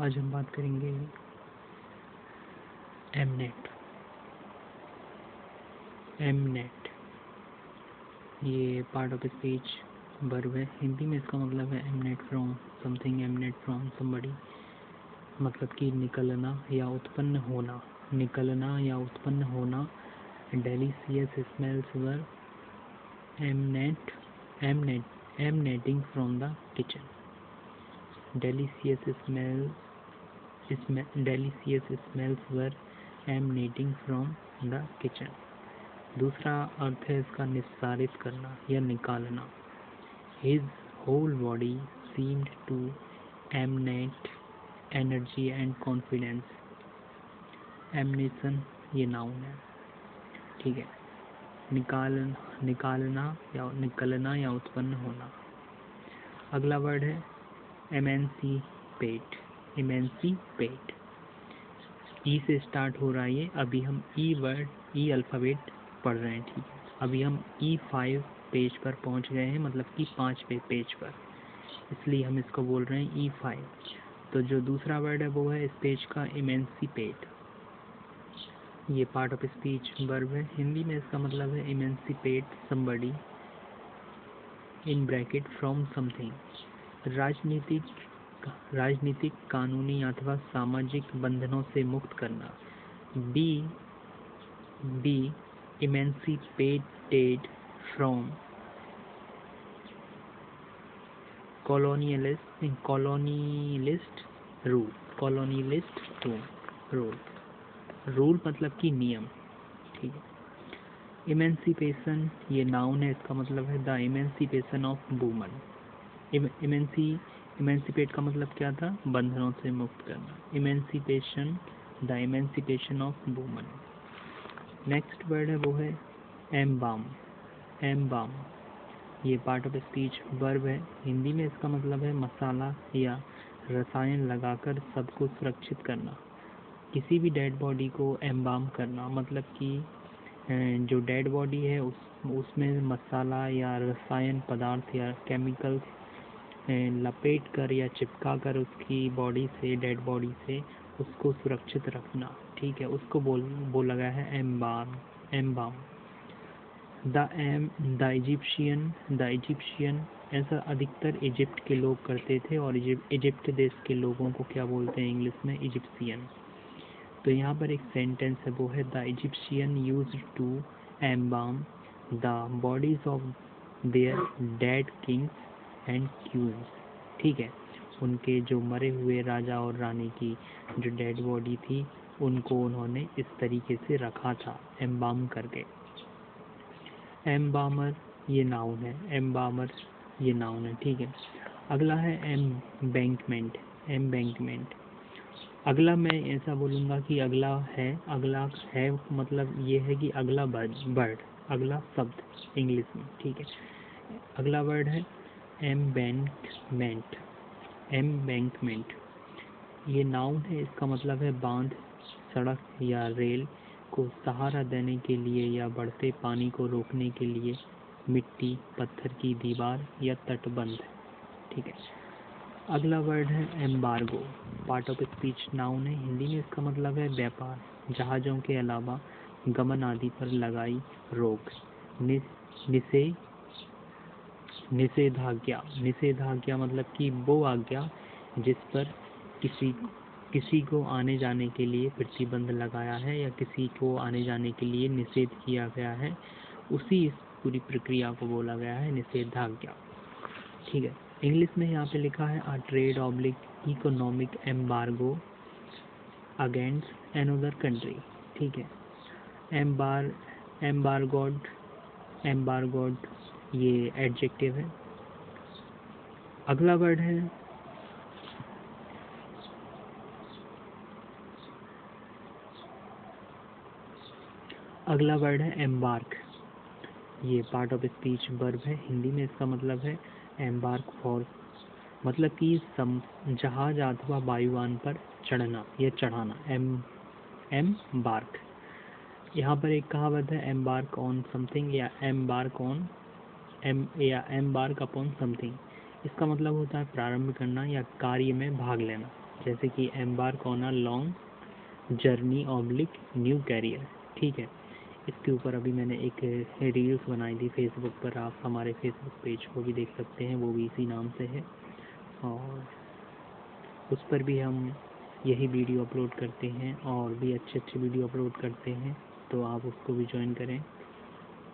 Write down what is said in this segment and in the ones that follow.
आज हम बात करेंगे एमनेट। एमनेट ये पार्ट ऑफ स्पीच वर्ब है। हिंदी में इसका मतलब है एमनेट फ्रॉम समथिंग, एमनेट फ्रॉम समबडी, मतलब कि निकलना या उत्पन्न होना। निकलना या उत्पन्न होना। Delicious smells were emanating from the kitchen. Delicious smells were emanating from the kitchen. दूसरा अर्थ है इसका निस्सारित करना या निकालना। His whole body seemed to emanate energy and confidence. Emanation ये नाउन है, ठीक है। निकालना या निकलना या उत्पन्न होना। अगला वर्ड है एमेंसिपेट। एमेंसिपेट ई से स्टार्ट हो रहा है ये। अभी हम ई अल्फ़ाबेट पढ़ रहे हैं, ठीक है। अभी हम E5 पेज पर पहुंच गए हैं, मतलब कि 5वें पेज पर, इसलिए हम इसको बोल रहे हैं E5। तो जो दूसरा वर्ड है वो है इस पेज का एमेंसिपेट। ये पार्ट ऑफ स्पीच वर्ब है। हिंदी में इसका मतलब है emancipate somebody in bracket from something. राजनीतिक, कानूनी अथवा सामाजिक बंधनों से मुक्त करना। Be emancipated from colonialist rule मतलब कि नियम, ठीक है। इमेंसिपेशन ये नाउन है, इसका मतलब है the emancipation of woman. Emancipate का मतलब क्या था? बंधनों से मुक्त करना। Emancipation, the emancipation of woman. Next word है वो है एम्बाम। एम्बाम ये पार्ट ऑफ स्पीच वर्ब है। हिंदी में इसका मतलब है मसाला या रसायन लगाकर सबको सुरक्षित करना। किसी भी डेड बॉडी को एम्बाम करना, मतलब कि जो डेड बॉडी है उसमें मसाला या रसायन पदार्थ या केमिकल्स लपेट कर या चिपका कर उसकी बॉडी से, डेड बॉडी से उसको सुरक्षित रखना, ठीक है। उसको बोला गया है एम्बाम। द इजिप्शियन ऐसा अधिकतर इजिप्ट के लोग करते थे, और इजिप्ट देश के लोगों को क्या बोलते हैं इंग्लिश में? इजिप्शियन। तो यहाँ पर एक सेंटेंस है वो है the Egyptian used to embalm the bodies of their dead kings and queens, ठीक है। उनके जो मरे हुए राजा और रानी की जो डेड बॉडी थी उनको उन्होंने इस तरीके से रखा था, एम्बाम करके। एम्बामर ये नाउन है। एम्बामर ये नाउन है, ठीक है। अगला है एम्बैंकमेंट। एम्बैंकमेंट अगला मैं ऐसा बोलूँगा कि अगला है मतलब ये है कि अगला वर्ड, अगला शब्द इंग्लिश में, ठीक है। अगला वर्ड है एम्बैंकमेंट। एम्बैंकमेंट ये नाउन है, इसका मतलब है बांध, सड़क या रेल को सहारा देने के लिए या बढ़ते पानी को रोकने के लिए मिट्टी, पत्थर की दीवार या तटबंध, ठीक है। अगला वर्ड है embargo. Part of speech noun है। हिंदी में इसका मतलब है व्यापार, जहाज़ों के अलावा गमन आदि पर लगाई रोक। निषेधाज्ञा। निषेधाज्ञा मतलब कि वो आज्ञा जिस पर किसी को आने जाने के लिए प्रतिबंध लगाया है या किसी को आने जाने के लिए निषेध किया गया है, उसी इस पूरी प्रक्रिया को बोला गया है निषेधाज्ञा, ठीक है। इंग्लिश में यहाँ पे लिखा है अ trade oblique economic embargo against another country, ठीक है। एम्बार्गोड ये एडजेक्टिव है। अगला वर्ड है एम्बार्क। ये पार्ट ऑफ स्पीच वर्ब है। हिंदी में इसका मतलब है एम्बार्क फॉर, मतलब कि जहाज अथवा वायुयान पर चढ़ना या चढ़ाना। एम्बार्क। यहाँ पर एक कहावत है एम्बार्क ऑन समथिंग या एम्बार्क अपॉन समथिंग। इसका मतलब होता है प्रारंभ करना या कार्य में भाग लेना। जैसे कि embark on a long journey oblique new career, ठीक है। इसके ऊपर अभी मैंने एक रील्स बनाई थी फेसबुक पर, आप हमारे फेसबुक पेज को भी देख सकते हैं, वो भी इसी नाम से है, और उस पर भी हम यही वीडियो अपलोड करते हैं और भी अच्छे अच्छे वीडियो अपलोड करते हैं, तो आप उसको भी ज्वाइन करें,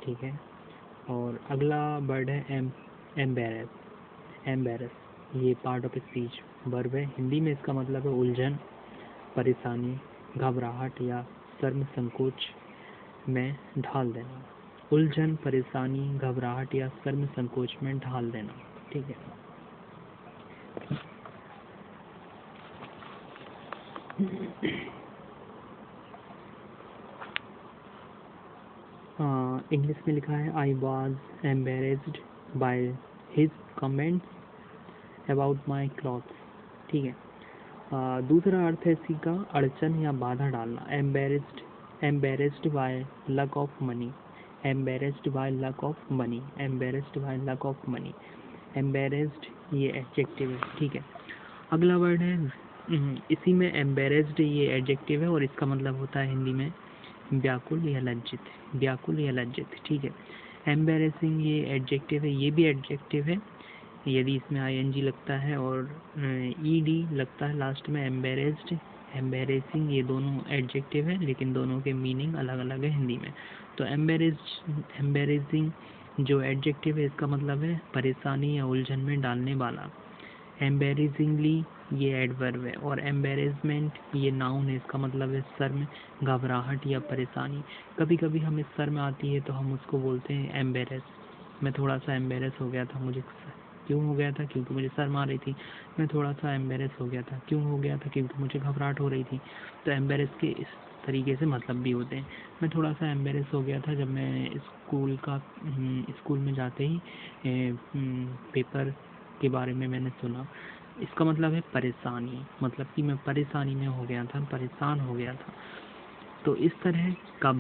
ठीक है। और अगला वर्ड है एम्बेरस। एम्बेरस ये पार्ट ऑफ स्पीच वर्ब है। हिंदी में इसका मतलब है उलझन, परेशानी, घबराहट या शर्म संकोच में ढाल देना। उलझन, परेशानी, घबराहट या शर्म संकोच में ढाल देना, ठीक है। इंग्लिश में लिखा है I was embarrassed by his comments about my clothes, ठीक है। दूसरा अर्थ है इसी का अड़चन या बाधा डालना। Embarrassed by luck of money, embarrassed by luck of money, embarrassed by luck of money. Embarrassed ये एडजेक्टिव है, ठीक है। अगला वर्ड है इसी में एम्बेरेस्ड ये एडजेक्टिव है और इसका मतलब होता है हिंदी में व्याकुल या लज्जित, व्याकुल या लज्जित, ठीक है। एम्बेरेसिंग ये एडजेक्टिव है, ये भी एडजेक्टिव है यदि इसमें आईएनजी लगता है और ईडी लगता है लास्ट में। एम्बेरेस्ड, एम्बेरेसिंग ये दोनों एडजेक्टिव है, लेकिन दोनों के मीनिंग अलग अलग है हिंदी में। तो एम्बेरेसिंग जो एडजेक्टिव है इसका मतलब है परेशानी या उलझन में डालने वाला। एम्बेरेसिंगली ये एडवर्ब है और एम्बेरेसमेंट ये नाउन है, इसका मतलब है शर्म, घबराहट या परेशानी। कभी कभी हमें शर्म आती है तो हम उसको बोलते हैं एम्बेरेस। मैं थोड़ा सा एम्बेरेस हो गया था, मुझे क्यों हो गया था? क्योंकि मुझे शर्म आ रही थी। मैं थोड़ा सा एम्बेरेस हो गया था, क्यों हो गया था? क्योंकि मुझे घबराहट हो रही थी। तो एम्बेरेस के इस तरीके से मतलब भी होते हैं। मैं थोड़ा सा एम्बेरेस हो गया था जब मैं स्कूल में जाते ही पेपर के बारे में मैंने सुना। इसका मतलब है परेशानी, मतलब कि मैं परेशानी में हो गया था, परेशान हो गया था। तो इस तरह का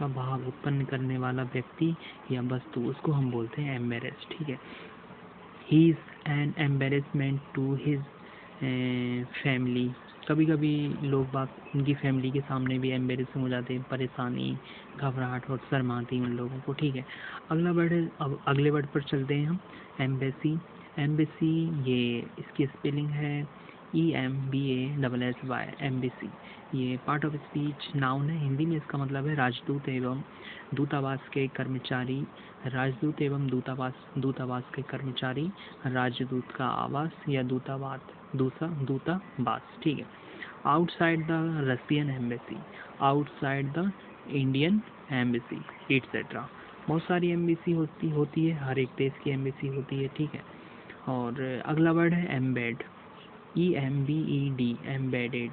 भाव उत्पन्न करने वाला व्यक्ति या वस्तु, उसको हम बोलते हैं एम्बेरेस, ठीक है। He is an embarrassment to his family. कभी कभी लोग बात उनकी फैमिली के सामने भी एम्बेरसिंग हो जाते हैं, परेशानी, घबराहट और शर्म आती है उन लोगों को, ठीक है। अगला वर्ड है, अब अगले वर्ड पर चलते हैं हम। एम्बेसी। एम्बेसी ये इसकी स्पेलिंग है EMBASSY, एम्बेसी। ये पार्ट ऑफ स्पीच नाउन है। हिंदी में इसका मतलब है राजदूत एवं दूतावास के कर्मचारी। राजदूत एवं दूतावास के कर्मचारी, राजदूत का आवास या दूतावास, ठीक है। Outside the Russian embassy, outside the Indian embassy, etcetera. बहुत सारी एम्बेसी होती है, हर एक देश की एम्बेसी होती है, ठीक है। और अगला वर्ड है एम्बेड। EMBED, embedded.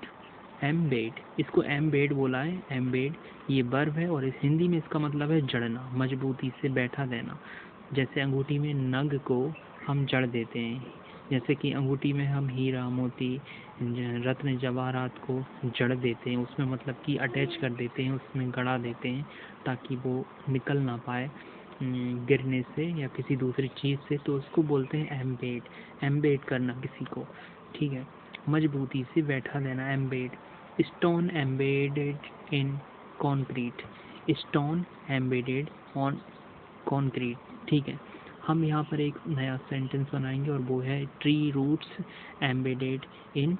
एम्बेड, इसको एम्बेड बोला है, एम्बेड ये वर्ब है और इस हिंदी में इसका मतलब है जड़ना, मजबूती से बैठा देना। जैसे अंगूठी में नग को हम जड़ देते हैं, जैसे कि अंगूठी में हम हीरा, मोती, रत्न, जवाहरात को जड़ देते हैं, उसमें मतलब कि अटैच कर देते हैं, उसमें गड़ा देते हैं ताकि वो निकल ना पाए गिरने से या किसी दूसरी चीज़ से। तो उसको बोलते हैं एम्बेड, एम्बेड करना किसी को, ठीक है। मजबूती से बैठा देना, embed. Stone embedded in concrete, stone embedded on concrete, ठीक है। हम यहाँ पर एक नया सेंटेंस बनाएंगे और वो है tree roots embedded in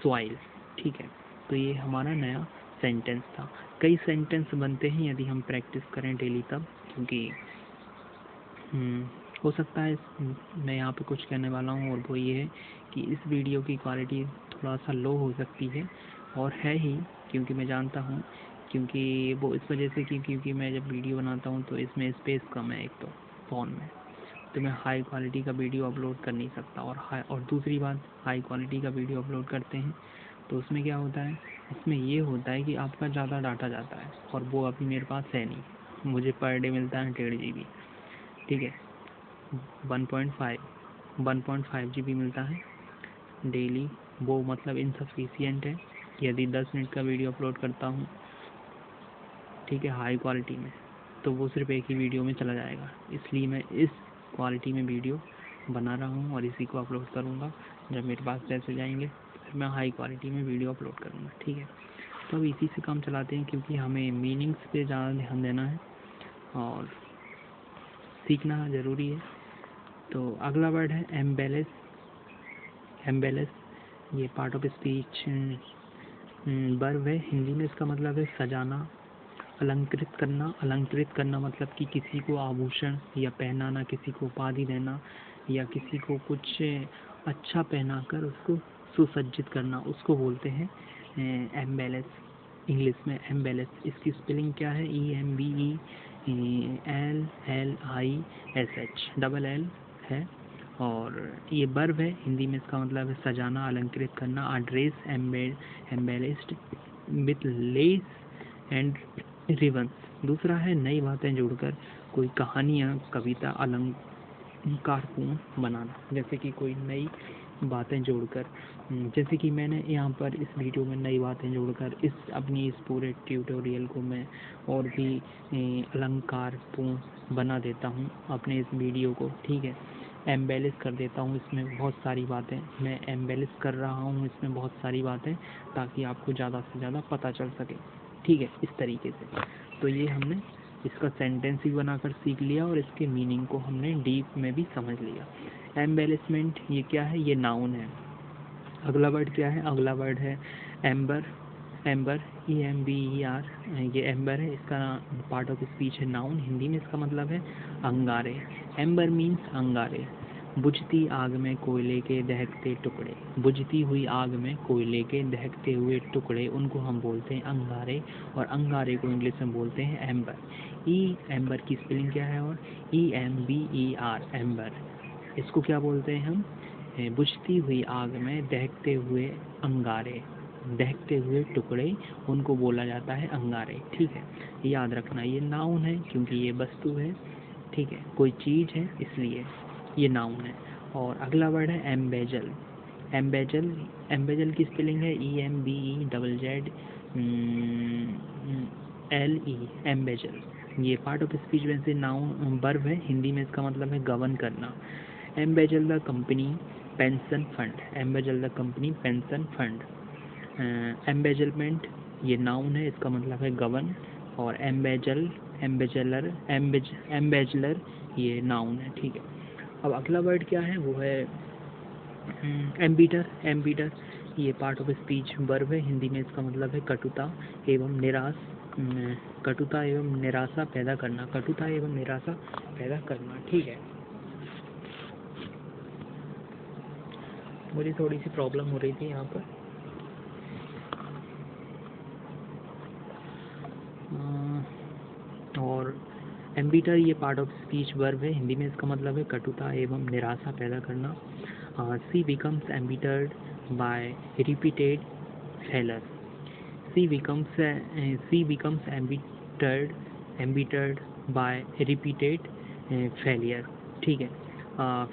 soil, ठीक है। तो ये हमारा नया सेंटेंस था। कई सेंटेंस बनते हैं यदि हम प्रैक्टिस करें डेली तब, क्योंकि हो सकता है मैं यहाँ पे कुछ कहने वाला हूँ और वो ये है कि इस वीडियो की क्वालिटी थोड़ा सा लो हो सकती है, और है ही, क्योंकि मैं जानता हूँ, क्योंकि वो इस वजह से क्योंकि मैं जब वीडियो बनाता हूँ तो इसमें स्पेस कम है एक तो फ़ोन में, तो मैं हाई क्वालिटी का वीडियो अपलोड कर नहीं सकता। और दूसरी बात, हाई क्वालिटी का वीडियो अपलोड करते हैं तो उसमें क्या होता है, उसमें ये होता है कि आपका ज़्यादा डाटा जाता है और वो अभी मेरे पास है नहीं। मुझे पर डे मिलता है 1.5 GB, ठीक है। 1.5 GB मिलता है डेली, वो मतलब इनसफिशियंट है। यदि 10 मिनट का वीडियो अपलोड करता हूँ, ठीक है, हाई क्वालिटी में, तो वो सिर्फ एक ही वीडियो में चला जाएगा। इसलिए मैं इस क्वालिटी में वीडियो बना रहा हूँ और इसी को अपलोड करूँगा जब मेरे पास पैसे जाएंगे। फिर मैं हाई क्वालिटी में वीडियो अपलोड करूँगा, ठीक है। तो अब इसी से काम चलाते हैं, क्योंकि हमें मीनिंग्स पे ज़्यादा ध्यान देना है और सीखना ज़रूरी है। तो अगला वर्ड है एम्बेलेस। एम्बेलेस ये पार्ट ऑफ स्पीच वर्ब है, हिंदी में इसका मतलब है सजाना, अलंकृत करना। अलंकृत करना मतलब कि किसी को आभूषण या पहनाना, किसी को उपाधि देना, या किसी को कुछ अच्छा पहनाकर उसको सुसज्जित करना, उसको बोलते हैं एम्बेलेस। इंग्लिश में एम्बेलेस। इसकी स्पेलिंग क्या है? EMBELLISH, डबल एल है। और ये वर्ब है, हिंदी में इसका मतलब है सजाना, अलंकृत करना। A dress embellished with lace and ribbons. दूसरा है नई बातें जोड़कर कोई कहानी या कविता अलंकारपूर्ण बनाना, जैसे कि कोई नई बातें जोड़कर, जैसे कि मैंने यहाँ पर इस वीडियो में नई बातें जोड़कर इस पूरे ट्यूटोरियल को मैं और भी अलंकारपूर्ण बना देता हूँ अपने इस वीडियो को, ठीक है। एम्बेलिश कर देता हूँ, इसमें बहुत सारी बातें मैं एम्बेलिश कर रहा हूँ, इसमें बहुत सारी बातें, ताकि आपको ज़्यादा से ज़्यादा पता चल सके, ठीक है, इस तरीके से। तो ये हमने इसका सेंटेंस भी बनाकर सीख लिया और इसके मीनिंग को हमने डीप में भी समझ लिया। एम्बेलिशमेंट ये क्या है? ये नाउन है। अगला वर्ड क्या है? अगला वर्ड है एम्बर। एम्बर EMBER, ये एम्बर है, इसका पार्ट ऑफ स्पीच है नाउन, हिंदी में इसका मतलब है अंगारे। एम्बर मीन्स अंगारे। बुझती आग में कोयले के दहकते टुकड़े, बुझती हुई आग में कोयले के दहकते हुए टुकड़े, उनको हम बोलते हैं अंगारे, और अंगारे को इंग्लिश में बोलते हैं एम्बर। एम्बर की स्पेलिंग क्या है? और EMBER, एम्बर। इसको क्या बोलते हैं हम? बुझती हुई आग में दहकते हुए अंगारे, दहकते हुए टुकड़े, उनको बोला जाता है अंगारे, ठीक है। याद रखना ये नाउन है, क्योंकि ये वस्तु है, ठीक है, कोई चीज़ है, इसलिए ये नाउन है। और अगला वर्ड है एम्बेजल। एम्बेजल, एम्बेजल की स्पेलिंग है EMBEZZLE, एम्बेजल। ये पार्ट ऑफ स्पीच वैसे नाउन वर्ब है, हिंदी में इसका मतलब है गवर्न करना। Embezzle the company pension fund, embezzle the company pension fund. Embezzlement ये नाउन है, इसका मतलब है गवर्न, और एम्बेजलर ये नाउन है, ठीक है। अब अगला वर्ड क्या है? वो है एम्बीटर। एम्बीटर ये पार्ट ऑफ स्पीच वर्ब है, हिंदी में इसका मतलब है कटुता एवं कटुता एवं निराशा पैदा करना, कटुता एवं निराशा पैदा करना, ठीक है। मुझे थोड़ी सी प्रॉब्लम हो रही थी यहाँ पर, और एम्बीटर ये पार्ट ऑफ स्पीच वर्ब है, हिंदी में इसका मतलब है कटुता एवं निराशा पैदा करना। She becomes embittered by repeated failure, she becomes embittered by repeated failure, ठीक है,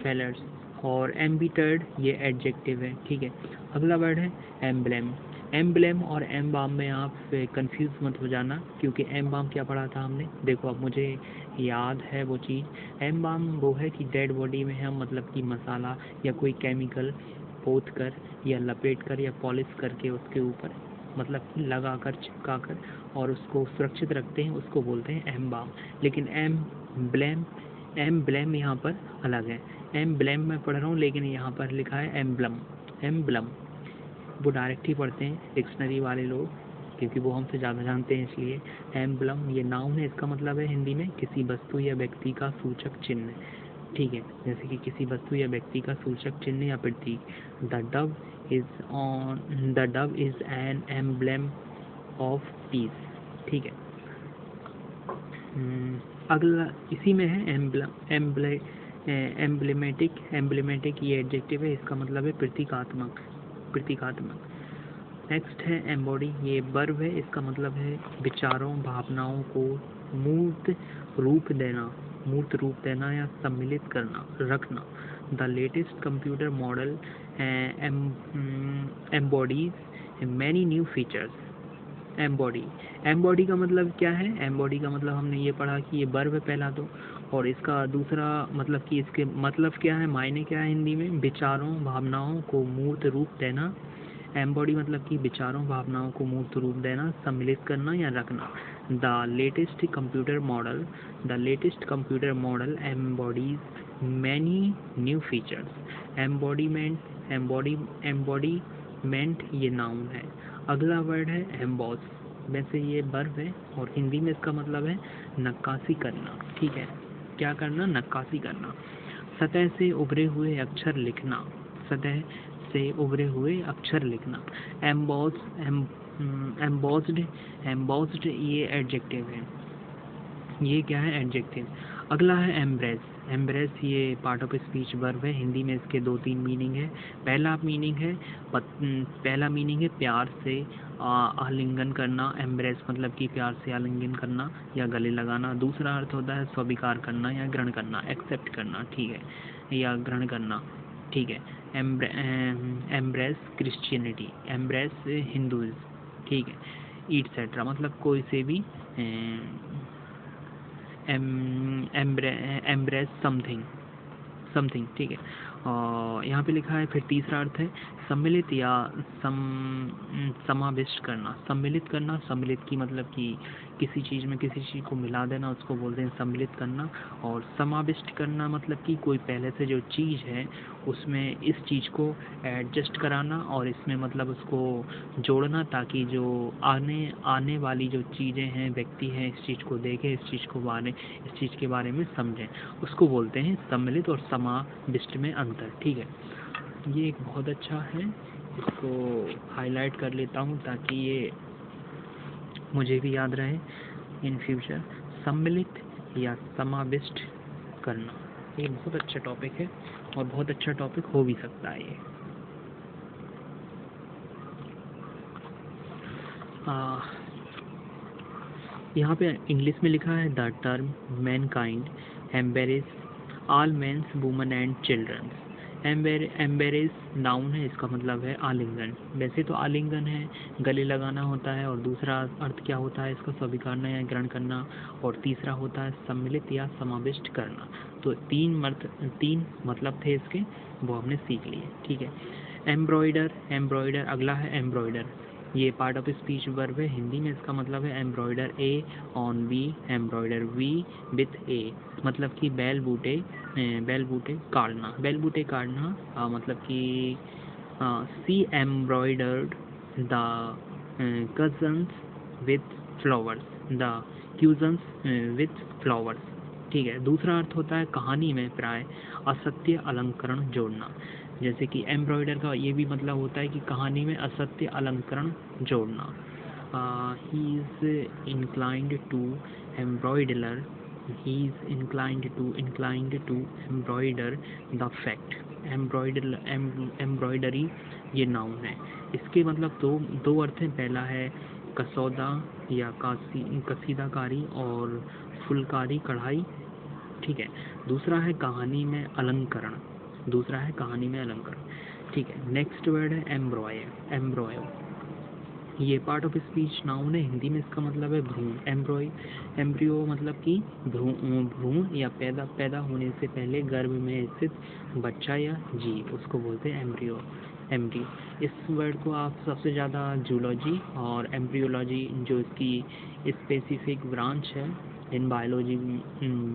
फेलर्स। और एम्बीटर्ड ये एडजेक्टिव है, ठीक है। अगला वर्ड है एम्ब्लेम। एम्ब्लेम और एम्बाम में आप कंफ्यूज मत हो जाना, क्योंकि एम्बाम क्या पढ़ा था हमने, देखो अब मुझे याद है वो चीज़। एम्बाम वो है कि डेड बॉडी में हम मतलब कि मसाला या कोई केमिकल पोत कर या लपेट कर या पॉलिश करके उसके ऊपर मतलब लगा कर चिपका कर और उसको सुरक्षित रखते हैं, उसको बोलते हैं एम्बाम। लेकिन एम्ब्लेम यहाँ पर अलग है। एम्ब्लेम मैं पढ़ रहा हूँ, लेकिन यहाँ पर लिखा है एम्ब्लम। एम्ब्लम वो डायरेक्ट ही पढ़ते हैं डिक्शनरी वाले लोग, क्योंकि वो हमसे ज़्यादा जानते हैं, इसलिए। एम्ब्लम ये नाउन है, इसका मतलब है हिंदी में किसी वस्तु या व्यक्ति का सूचक चिन्ह, ठीक है, जैसे कि किसी वस्तु या व्यक्ति का सूचक चिन्ह या प्रतीक। The dove is an emblem of peace, ठीक है। अगला इसी में है एम्ब्लेमेटिक ये एडजेक्टिव है, इसका मतलब है प्रतीकात्मक। नेक्स्ट है एम्बॉडी, ये वर्ब है, इसका मतलब है विचारों भावनाओं को मूर्त रूप देना या सम्मिलित करना, रखना। The latest computer model embodies many new features. Embody का मतलब क्या है? एम्बॉडी का मतलब हमने ये पढ़ा कि ये वर्ब है पहला तो, और इसका दूसरा मतलब कि इसके मतलब क्या है, मायने क्या है हिंदी में? विचारों भावनाओं को मूर्त रूप देना एम्बॉडी मतलब कि विचारों भावनाओं को मूर्त रूप देना, सम्मिलित करना या रखना। The latest computer model embodies many new features. Embodiment ये नाउन है। अगला वर्ड है एम्बॉस। वैसे ये वर्ब है और हिंदी में इसका मतलब है नक्काशी करना। ठीक है, क्या करना? नक्काशी करना। सतह से उभरे हुए अक्षर लिखना, सतह से उभरे हुए अक्षर लिखना। एम्बॉस्ड ये एडजेक्टिव है। ये क्या है? एडजेक्टिव। अगला है एम्ब्रेस। एम्ब्रेस ये पार्ट ऑफ स्पीच वर्ब है। हिंदी में इसके 2-3 मीनिंग है। पहला मीनिंग है प्यार से आलिंगन करना। एम्ब्रेस मतलब कि प्यार से आलिंगन करना या गले लगाना। दूसरा अर्थ होता है स्वीकार करना या ग्रहण करना, एक्सेप्ट करना, ठीक है, या ग्रहण करना, ठीक है। एम्ब्रेस क्रिश्चियनिटी, एम्ब्रेस हिंदुइज्म, ठीक है, ईटसेट्रा मतलब कोई से भी एम्ब्रेस समथिंग, ठीक है। और यहाँ पे लिखा है फिर तीसरा अर्थ है सम्मिलित या समाविष्ट करना। सम्मिलित की मतलब कि किसी चीज़ में किसी चीज़ को मिला देना, उसको बोलते हैं सम्मिलित करना। और समाविष्ट करना मतलब कि कोई पहले से जो चीज़ है उसमें इस चीज़ को एडजस्ट कराना और इसमें मतलब उसको जोड़ना, ताकि जो आने वाली जो चीज़ें हैं, व्यक्ति हैं, इस चीज़ को देखें, इस चीज़ के बारे में समझें, उसको बोलते हैं सम्मिलित और समाविष्ट में अंतर। ठीक है, ये एक बहुत अच्छा है, इसको हाईलाइट कर लेता हूँ ताकि ये मुझे भी याद रहे इन फ्यूचर। सम्मिलित या समाविष्ट करना ये बहुत अच्छा टॉपिक है और बहुत अच्छा टॉपिक हो भी सकता है ये। यहाँ पे इंग्लिश में लिखा है the term mankind embraces all men's women and children. Embrace noun है, इसका मतलब है आलिंगन। वैसे तो आलिंगन है, गले लगाना होता है, और दूसरा अर्थ क्या होता है इसका? स्वीकारना या ग्रहण करना, और तीसरा होता है सम्मिलित या समाविष्ट करना। तो तीन मतलब थे इसके, वो हमने सीख लिए। ठीक है, एम्ब्रॉयडर अगला है एम्ब्रॉयडर। ये पार्ट ऑफ स्पीच वर्ब है। हिंदी में इसका मतलब है embroider A on V, embroider V with A, मतलब कि बैल बूटे काटना, मतलब कि she embroidered the cousins with flowers, ठीक है। दूसरा अर्थ होता है कहानी में प्राय असत्य अलंकरण जोड़ना। जैसे कि एम्ब्रॉयडर का ये भी मतलब होता है कि कहानी में असत्य अलंकरण जोड़ना। He is inclined to embroider embroider the fact. Embroidery ये नाउन है। इसके मतलब दो अर्थ हैं। पहला है कसौदा या कसीदाकारी और फुलकारी कढ़ाई, ठीक है। दूसरा है कहानी में अलंकरण, ठीक है। नेक्स्ट वर्ड है एम्ब्रॉयो। ये पार्ट ऑफ स्पीच नाउन है। हिंदी में इसका मतलब है भ्रूण। एम्ब्रियो मतलब कि भ्रूण या पैदा होने से पहले गर्भ में स्थित बच्चा या जीव, उसको बोलते हैं एम्ब्रियो। इस वर्ड को आप सबसे ज़्यादा जूलॉजी और एम्ब्रियोलॉजी, जो इसकी स्पेसिफिक ब्रांच है इन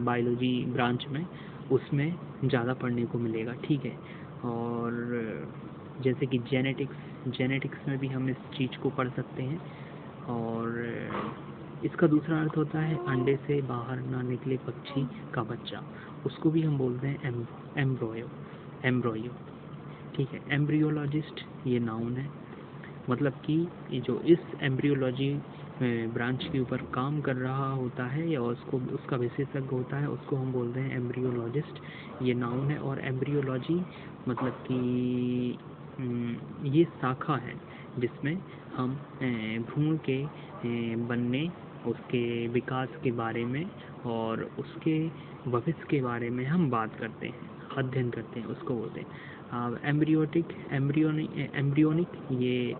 बायोलॉजी ब्रांच में, उसमें ज़्यादा पढ़ने को मिलेगा। ठीक है, और जैसे कि जेनेटिक्स में भी हम इस चीज़ को पढ़ सकते हैं। और इसका दूसरा अर्थ होता है अंडे से बाहर ना निकले पक्षी का बच्चा, उसको भी हम बोलते हैं एम्ब्रॉयो, ठीक है। एम्ब्रियोलॉजिस्ट ये नाउन है, मतलब कि ये जो इस एम्ब्रियोलॉजी ब्रांच के ऊपर काम कर रहा होता है या उसका विशेषज्ञ होता है, उसको हम बोलते हैं एम्ब्रियोलॉजिस्ट, ये नाउन है। और एम्ब्रियोलॉजी मतलब कि ये शाखा है जिसमें हम भ्रूण के बनने, उसके विकास के बारे में और उसके भविष्य के बारे में हम बात करते हैं, अध्ययन करते हैं, उसको बोलते हैं। एम्ब्रियोनिक ये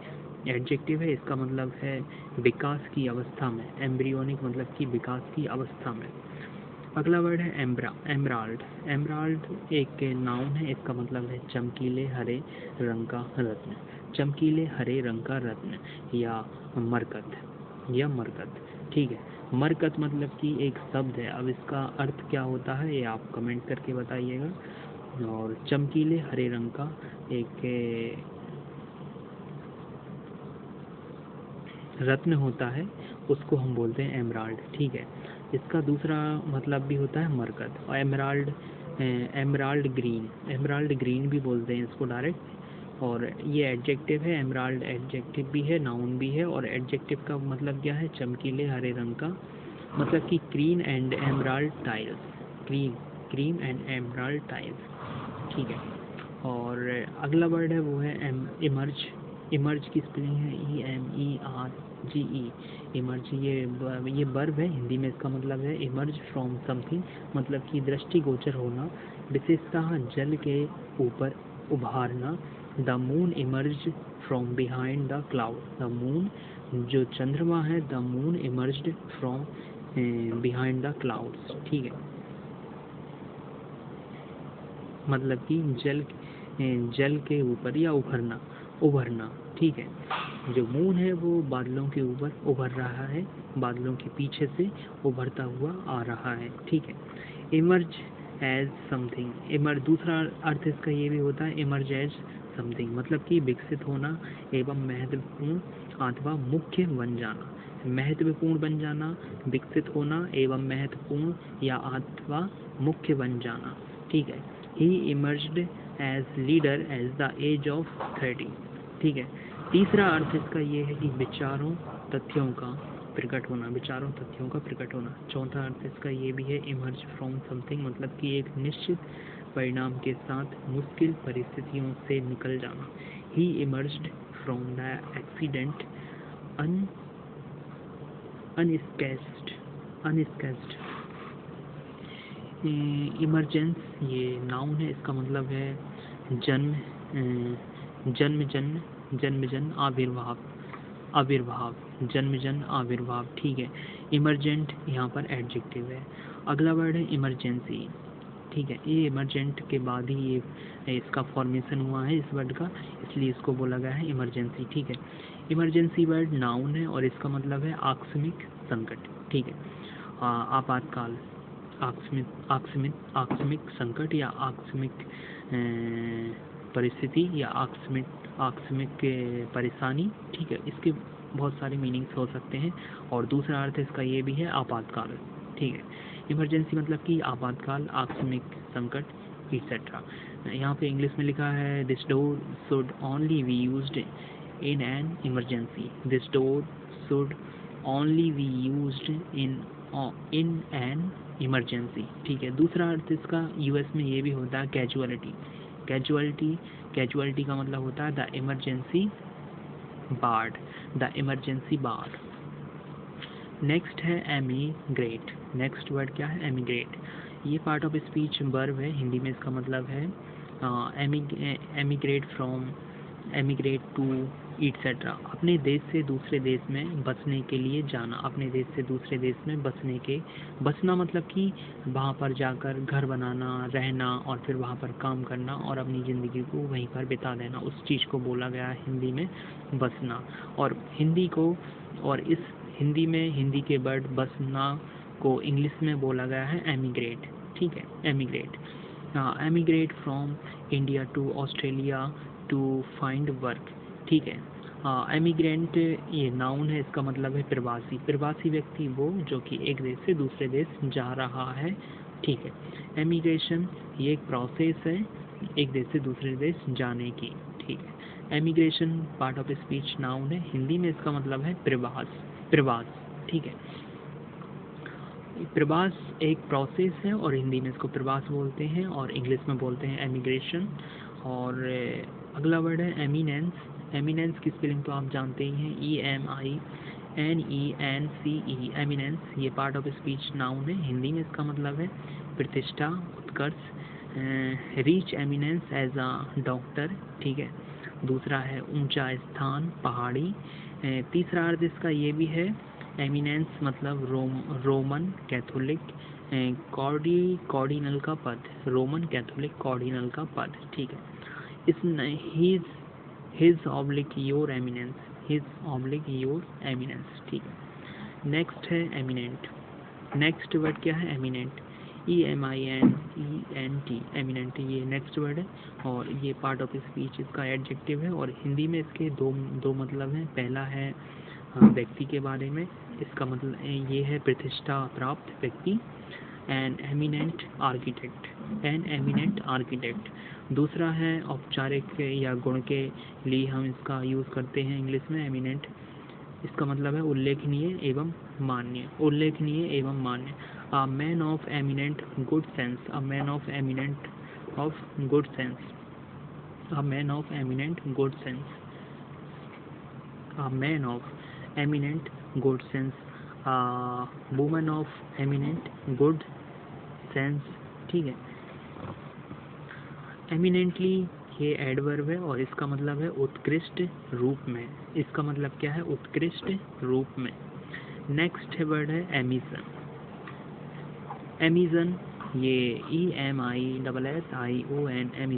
एडजेक्टिव है, इसका मतलब है विकास की अवस्था में। एम्ब्रियोनिक मतलब कि विकास की अवस्था में। अगला वर्ड है एमराल्ड एक नाउन है, इसका मतलब है चमकीले हरे रंग का रत्न। चमकीले हरे रंग का रत्न या मरकत। ठीक है, मरकत मतलब कि एक शब्द है। अब इसका अर्थ क्या होता है ये आप कमेंट करके बताइएगा। और चमकीले हरे रंग का एक रत्न होता है, उसको हम बोलते हैं एमराल्ड। ठीक है, इसका दूसरा मतलब भी होता है मरकत। और एमराल्ड ग्रीन भी बोलते हैं इसको डायरेक्ट। और ये एडजेक्टिव है, एमराल्ड एडजेक्टिव भी है, नाउन भी है। और एडजेक्टिव का मतलब क्या है? चमकीले हरे रंग का, मतलब कि क्रीम एंड एमराल्ड टाइल्स। ठीक है, और अगला वर्ड है वो है इमर्ज की स्पेलिंग है EMERGE। इमर्ज ये वर्ब है, हिंदी में इसका मतलब है इमर्ज फ्रॉम समथिंग, मतलब कि दृष्टिगोचर होना, विशेषतः जल के ऊपर उभारना। The moon emerge from behind the cloud. The moon जो चंद्रमा है, the moon emerged from behind the clouds. ठीक है, मतलब कि जल के ऊपर या उभरना। ठीक है, जो मून है वो बादलों के ऊपर उभर रहा है, बादलों के पीछे से उभरता हुआ आ रहा है। ठीक है, इमर्ज एज समथिंग। दूसरा अर्थ इसका ये भी होता है इमर्ज एज समथिंग, मतलब कि विकसित होना एवं महत्वपूर्ण अथवा मुख्य बन जाना। महत्वपूर्ण बन जाना, विकसित होना एवं महत्वपूर्ण या अथवा मुख्य बन जाना। ठीक है, he emerged as leader as the age of 30। ठीक है, तीसरा अर्थ इसका ये है कि विचारों तथ्यों का प्रकट होना। चौथा अर्थ इसका ये भी है इमर्ज फ्रॉम समथिंग, मतलब कि एक निश्चित परिणाम के साथ मुश्किल परिस्थितियों से निकल जाना। He emerged from the accident unscathed. Emergence ये नाउन है, इसका मतलब है जन्म आविर्भाव। ठीक है, इमरजेंट यहाँ पर एडजेक्टिव है। अगला वर्ड है इमरजेंसी। ठीक है, ये इमरजेंट के बाद ही ये इसका फॉर्मेशन हुआ है इस वर्ड का, इसलिए इसको बोला गया है इमरजेंसी। ठीक है, इमरजेंसी वर्ड नाउन है और इसका मतलब है आकस्मिक संकट। ठीक है, आपातकाल, आकस्मिक संकट या आकस्मिक परिस्थिति या आकस्मिक परेशानी। ठीक है, इसके बहुत सारे मीनिंग्स हो सकते हैं। और दूसरा अर्थ इसका ये भी है आपातकाल। ठीक है, इमरजेंसी मतलब कि आपातकाल, आकस्मिक संकट एक्सेट्रा। यहाँ पे इंग्लिश में लिखा है this door should only be used in an emergency. This door should only be used in an emergency. ठीक है, दूसरा अर्थ इसका यूएस में ये भी होता है कैजुअलिटी का मतलब होता है द इमरजेंसी बार्ड। नेक्स्ट है एमिग्रेट। नेक्स्ट वर्ड क्या है? एमिग्रेट। ये पार्ट ऑफ स्पीच वर्ब है, हिंदी में इसका मतलब है एमिग्रेट टू एक्सेट्रा। अपने देश से दूसरे देश में बसने के लिए जाना। बसना मतलब कि वहाँ पर जाकर घर बनाना, रहना और फिर वहाँ पर काम करना और अपनी ज़िंदगी को वहीं पर बिता देना, उस चीज़ को बोला गया है हिंदी में बसना। और हिंदी के वर्ड बसना को इंग्लिश में बोला गया है एमिग्रेट। ठीक है, emigrate from India to Australia to find work. ठीक है, एमिग्रेंट ये नाउन है, इसका मतलब है प्रवासी व्यक्ति वो जो कि एक देश से दूसरे देश जा रहा है। ठीक है, एमिग्रेशन ये एक प्रोसेस है एक देश से दूसरे देश जाने की। ठीक है, emigration part of speech noun है, हिंदी में इसका मतलब है प्रवास। ठीक है, प्रवास एक प्रोसेस है और हिंदी में इसको प्रवास बोलते हैं और इंग्लिश में बोलते हैं एमिग्रेशन। और अगला वर्ड है एमिनेंस। एमिनेंस की स्पेलिंग तो आप जानते ही हैं, EMINENCE। एमिनेंस ये पार्ट ऑफ स्पीच नाउन है, हिंदी में इसका मतलब है प्रतिष्ठा, उत्कर्ष। Reach eminence as a doctor. ठीक है, दूसरा है ऊंचा स्थान, पहाड़ी। तीसरा अर्थ इसका ये भी है एमिनेंस मतलब रोमन कैथोलिक कॉर्डिनल का पद। ठीक है, his oblique your eminence, his oblique your eminence, ठीक है। नेक्स्ट है एमिनेंट। नेक्स्ट वर्ड क्या है? एमिनेंट, EMINENT, एमिनेंट, ये नेक्स्ट वर्ड है और ये पार्ट ऑफ स्पीच इसका एडजेक्टिव है और हिंदी में इसके दो मतलब हैं। पहला है व्यक्ति के बारे में, इसका मतलब ये है प्रतिष्ठा प्राप्त व्यक्ति, an eminent architect, an eminent architect. दूसरा है औपचारिक या गुण के लिए हम इसका यूज़ करते हैं इंग्लिश में एमिनेंट, इसका मतलब है उल्लेखनीय एवं मान्य, उल्लेखनीय एवं मान्य। A man of eminent good sense, a man of eminent of good sense, a man of eminent good sense, a man of eminent good sense, a woman of eminent good sense, ठीक है। Eminently ये adverb है और इसका मतलब है उत्कृष्ट रूप में, इसका मतलब क्या है? उत्कृष्ट रूप में। नेक्स्ट वर्ड है एमिजन। एमिजन ये EMISSION,